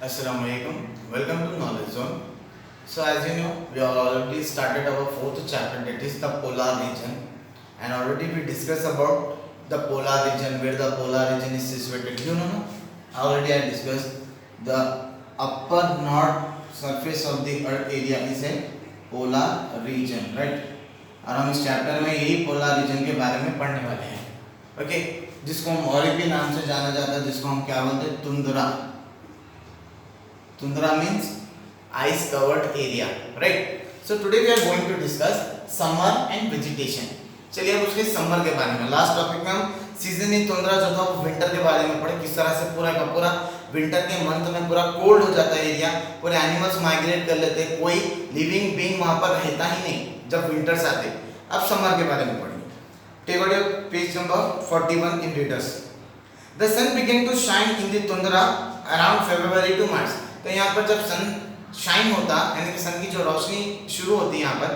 Assalamualaikum. Welcome to Knowledge Zone. So as you know, we have already started our fourth chapter, that is the polar region, and already we discussed about the polar region, where the polar region is situated. You know, already I discussed the upper north surface of the Earth area is a polar region, right? और हम इस chapter में यही polar region के बारे में पढ़ने वाले हैं, ओके? जिसको हम और भी नाम से जाना जाता है, जिसको हम क्या बोलते हैं, tundra. Tundra means ice covered area, right? So today we are going to discuss summer and vegetation. चलिए अब उसके समर के बारे में, लास्ट टॉपिक में हम सीजन इन तुंद्रा जो था वो विंटर के बारे में पढ़े, किस तरह से पूरा का पूरा विंटर के मंथ में पूरा कोल्ड हो जाता है एरिया, पूरे एनिमल्स माइग्रेट कर लेते हैं, कोई लिविंग बीइंग वहां पर रहता ही नहीं जब विंटर्स आते. अब समर के बारे में पढ़ेंगे. Take out your page number 41 in readers. The sun began to shine in the tundra around February to March. तो यहाँ पर जब सन शाइन होता यानी कि सन की जो रोशनी शुरू होती है, यहाँ पर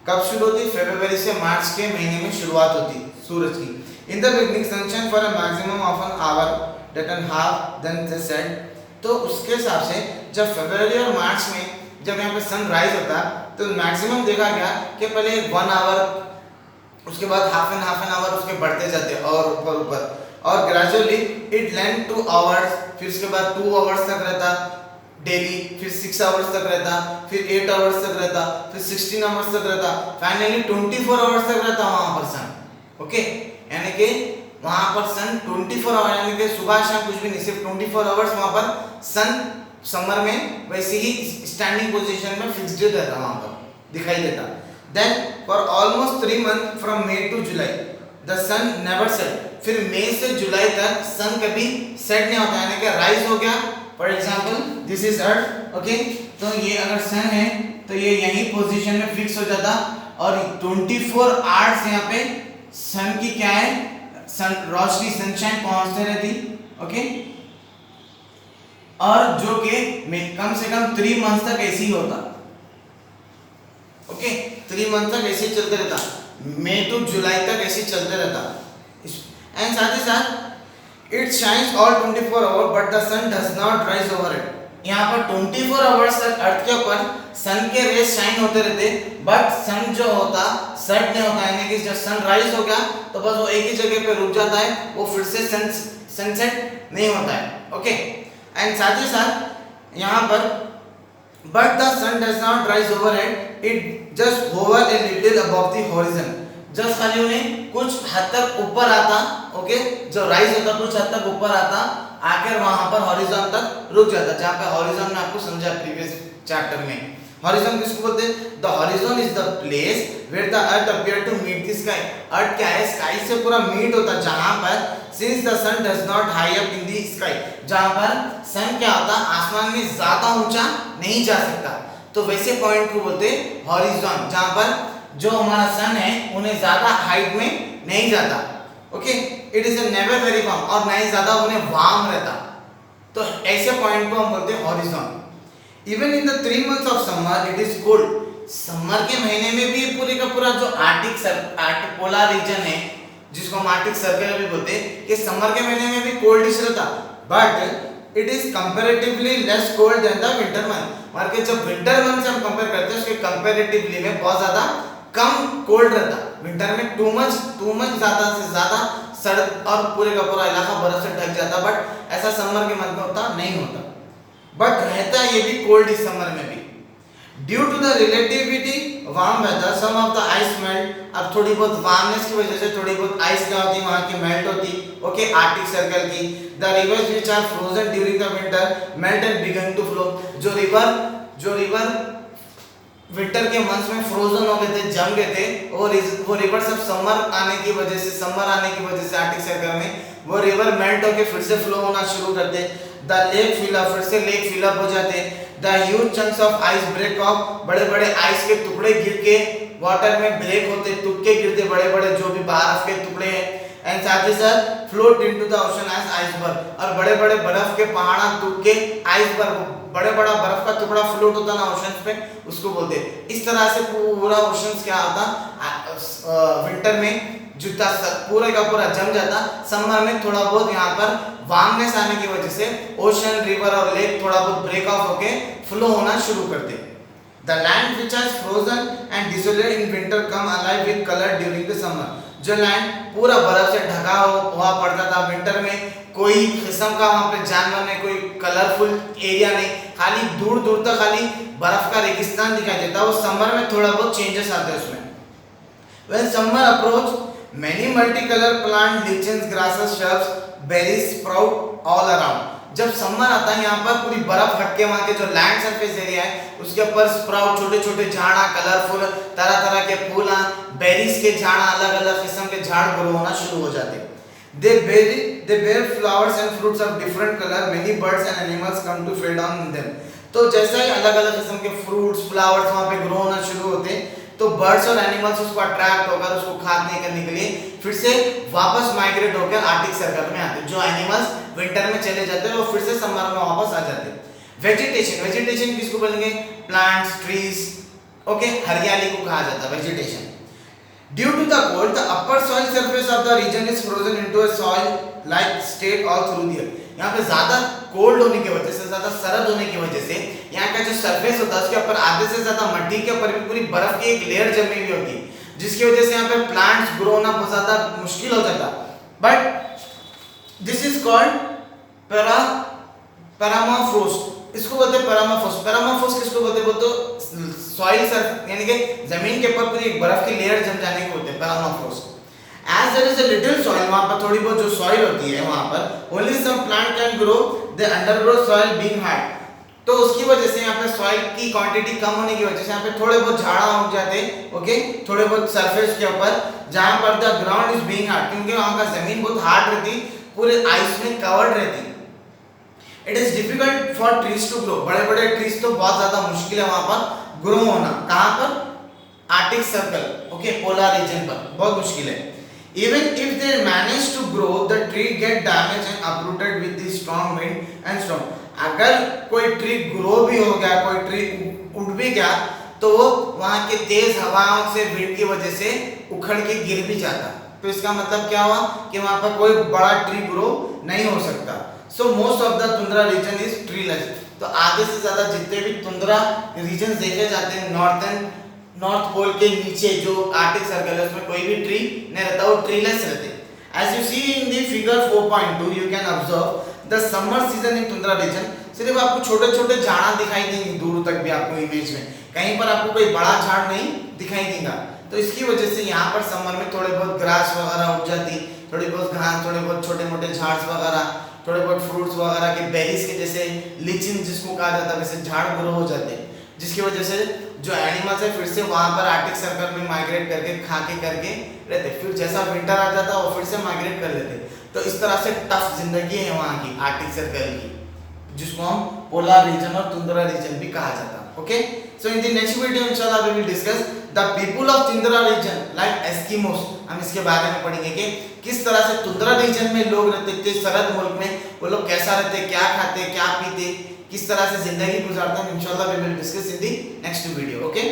कब शुरू होती? फरवरी से मार्च के महीने में शुरुआत होती सूरज की. In the beginning sunshine for a maximum of an hour that and half then the set. तो उसके हिसाब से जब फरवरी और मार्च में जब यहाँ पे सन राइज होता तो मैक्सिमम देखा गया कि पहले 1 आवर, उसके बाद हाफ एन आवर उसके बढ़ते जाते और ऊपर और ग्रेजुअली इट लेंथ 2 आवर्स, फिर उसके बाद 2 आवर्स तक रहता डेली, फिर 6 आवर्स तक रहता, फिर 8 आवर्स तक रहता, फिर 16 आवर्स तक रहता, फाइनली 24 आवर्स तक रहता वहां पर सन. ओके, यानी कि वहां पर सन 24 आवर, यानी कि सुबह शाम कुछ भी नहीं, सिर्फ 24 आवर्स वहां पर सन समर में वैसे ही स्टैंडिंग पोजीशन में फिक्स्ड रहता, वहां पर दिखाई देता. Then for almost 3 month from May to July the sun never set. फिर मई से जुलाई तक सन कभी सेट नहीं होता, यानी कि राइज हो गया. For example this is earth, okay? तो ये अगर सन है तो ये यही पोजीशन में फिक्स हो जाता और 24 आवर्स यहाँ पे सन की क्या है, सन रोशनी सनशाइन पहुंचते रहती, ओके? और जो कि कम से कम 3 मंथ तक ऐसे ही होता, ओके? 3 मंथ तक ऐसे ही चलते रहता, मई टू जुलाई तक ऐसे ही चलते रहता. एंड साथ ही साथ It shines all 24 hours, but the sun does not rise over it. यहाँ पर 24 आवर्स तक अर्थ के ऊपर सन के रेस शाइन होते रहते, बट सन जो होता सेट नहीं होता, यानी कि जब सन राइज हो गया तो बस वो एक ही जगह पे रुक जाता है, वो फिर से सनसेट नहीं होता है, ओके? एंड साथ ही साथ यहाँ पर but the sun does not rise over it just hover a little above the horizon. Just खाली उन्हें कुछ हद तक ऊपर आता, ओके? जो राइज होता कुछ हद तक ऊपर आता, आकर वहां पर हॉरिजॉन तक रुक जाता. जहां पे हॉरिजॉन में आपको समझा प्रीवियस चैप्टर में, हॉरिजॉन किसको बोलते हैं? The horizon is the place where the earth appear to meet the sky. Earth क्या है? स्काई से पूरा मीट होता, जहां पर since the sun does not high up in the sky, जहां पर सन क्या होता आसमान में ज्यादा ऊंचा नहीं जा सकता, तो वैसे पॉइंट को बोलते हैं हॉरिजॉन, जहां पर जो हमारा सन है उन्हें ज्यादा हाइट में नहीं जाता, okay? It is never very warm, और ना ही ज्यादा उन्हें वार्म रहता, तो ऐसे पॉइंट को हम बोलते हैं horizon. Even in the 3 months of summer it is cold. Summer के महीने में भी पूरे का पूरा जो आर्टिक पोलर रीजन है, जिसको हम आर्टिक सर्कल भी बोलते हैं, कि समर के महीने में भी कोल्ड ही रहता, but it is comparatively less cold than the winter month. और कि जब विंटर मंथ से हम कंपेयर करते हैं उसके कंपैरेटिवली में बहुत ज्यादा कम कोल्ड रहता. विंटर में टू मच ज्यादा से ज्यादा सर्द और पूरे का पूरा इलाका बर्फ से ढक जाता, बट ऐसा समर के मंथ में होता नहीं होता, बट रहता ये भी कोल्ड इस समर में भी. Due to the relativity warm weather some of the ice melt. अब थोड़ी बहुत वार्मनेस की वजह से थोड़ी बहुत आइस क्या होती वहां की मेल्ट होती, ओके? आर्टिक सर्कल की. The rivers which are frozen during the winter melt and began to flow. जो रिवर विंटर के मंथ्स में फ्रोजन हो गए थे, जम गए थे, वो रिवर सब समर आने की वजह से आर्टिक सर्कल में वो रिवर मेल्ट होके फिर से फ्लो होना शुरू करते. द लेक फिल अप, फिर से लेक फिल अप हो जाते. The huge chunks of ice break off, बड़े बड़े आइस के टुकड़े गिर के वाटर में ब्रेक होते, तुक्के गिरते बड़े बड़े जो भी बर्फ के टुकड़े हैं. एंड साथ ही साथ float into the ocean as iceberg, और बड़े बड़े बर्फ के पहाड़ा टूट के आइसबर्ग, बड़े बड़ा बर्फ का टुकड़ा फ्लोट होता ना ओशन पे, उसको बोलते. इस तरह से पूरा ओशन क्या होता विंटर में जूता पूरा का पूरा जम जाता। समर में थोड़ा बहुत यहाँ पर वार्मनेस आने की वजह से ओशन, रिवर और लेक थोड़ा बहुत ब्रेक ऑफ होके फ्लो होना शुरू करते। The land which has frozen and dissolved in winter come alive with color during the summer। जो लैंड पूरा बर्फ से ढका हुआ पड़ता था विंटर में, कोई किस्म का वहाँ पे जानवर नहीं, कोई कलरफुल एरिया नहीं, खाली दूर दूर तक खाली बर्फ का रेगिस्तान दिखाई देता। वो समर में थोड़ा बहुत चेंजेस आते हैं उसमें। When summer approach, many multicolored plant, lichens, grasses, shrubs, berries sprout all around। जब समर आता है यहाँ पर पूरी बर्फ हटके वहाँ के जो लैंड सरफेस एरिया है उसके ऊपर स्प्राउट, छोटे छोटे झाड़ा, कलरफुल तरह तरह के फूल, बेरीज के झाड़, अलग अलग किस्म के झाड़ ग्रो होना शुरू हो जाते हैं। They bear flowers and fruits of different color, many birds and animals come to feed on them। तो जैसे ही अलग अलग किस्म के फ्रूट्स, फ्लावर्स वहाँ पे ग्रो होना शुरू होते हैं तो बर्ड्स और एनिमल्स उसको अट्रैक्ट होकर उसको खाने करने के लिए फिर से वापस माइग्रेट होकर आर्कटिक सर्कल में आते हैं। जो एनिमल्स विंटर में चले जाते हैं वो फिर से समर में वापस आ जाते हैं। वेजिटेशन किसको बोलेंगे? प्लांट्स, ट्रीज, ओके, हरियाली को कहा जाता है vegetation. Due to the cold, the upper soil surface of the region is frozen into a soil-like state all through the year। यहाँ पे ज्यादा कोल्ड होने की वजह से, ज्यादा सरद होने की वजह से यहाँ का जो सरफेस होता है उसके ऊपर आधे से ज्यादा मिट्टी के ऊपर भी पूरी बर्फ की एक लेयर जमी हुई होती है, जिसकी वजह से यहाँ पे प्लांट्स ग्रो होना बहुत ज्यादा मुश्किल हो जाता। But this is called permafrost. इसको बोलते हैं पेरामाफ्रोस्ट। पेरामाफ्रोस्ट किसको बोलते हैं? वो तो सॉइल सर्फ यानी कि जमीन के ऊपर पूरी एक बर्फ की लेयर जम जाने को बोलते हैं पेरामाफ्रोस्ट। As there is a little soil, वहाँ पर थोड़ी बहुत जो सॉइल होती है वहाँ पर only some plant can grow, the undergrow soil being hard। तो उसकी वजह से यहाँ पे सॉइल की क्वांटिटी कम होने की वजह से यहाँ पे थोड़े बहुत झाड़ा उग जाते हैं, ओके, थोड़े बहुत सरफेस के ऊपर जहाँ पर the ground is being hard, क्योंकि वहाँ का जमीन बहुत हार्ड रहती, पूरे आइस में कवर्ड रहती। It is difficult for trees to grow. बड़े बड़े ट्रीज तो बहुत ज्यादा मुश्किल है वहाँ पर ग्रो होना। कहाँ पर? Arctic circle, okay, polar region पर बहुत मुश्किल है। Even if they manage to grow, the tree get damaged and uprooted with the strong wind and storm। अगर कोई ट्री ग्रो भी हो गया, कोई ट्री उड़ भी गया तो वो वहाँ के तेज हवाओं से, विंड की वजह से उखड़ के गिर भी जाता। तो इसका मतलब क्या हुआ कि वहाँ पर कोई बड़ा ट्री ग्रो नहीं हो सकता। So most of the tundra region is treeless। तो आधे से ज्यादा जितने भी तुंद्रा रीजन देखे जाते हैं नॉर्थ पोल के नीचे जो आर्कटिक सर्कल है उसमें कोई भी ट्री नहीं रहता, वो ट्रीलेस रहते। As you see in the figure 4.2, you can observe the summer season in tundra region। सिर्फ आपको छोटे छोटे झाड़ा दिखाई देंगे दूर तक भी आपको इमेज में, कहीं पर आपको कोई बड़ा झाड़ नहीं दिखाई देगा। तो इसकी वजह से यहाँ पर समर में थोड़े बहुत ग्रास वगैरह उग जाती, थोड़ी बहुत घास, थोड़े बहुत छोटे मोटे झाड़ वगैरह, थोड़े बहुत फ्रूट्स वगैरह के बेरीज के जैसे लिचिन जिसको कहा जाता है वैसे झाड़ ग्रो हो जाते हैं, जिसकी वजह से जो एनिमल्स है फिर से वहाँ पर आर्कटिक सर्कल में माइग्रेट करके खा के करके रहते। फिर जैसा विंटर आ जाता है वो फिर से माइग्रेट कर लेते। तो इस तरह से टफ जिंदगी है वहाँ की आर्कटिक सर्कल की, जिसको हम पोलर रीजन और तुंद्रा रीजन भी कहा जाता है। Okay, so in the next video इंशाल्लाह we will discuss the people of tundra region like Eskimos. हम इसके बारे में पढ़ेंगे कि किस तरह से तुंद्रा रीजन में लोग रहते थे, सरद मुल्क में वो लोग कैसा रहते, क्या खाते, क्या पीते, किस तरह से जिंदगी गुजारते हैं। इंशाल्लाह we will discuss in the next video. Okay.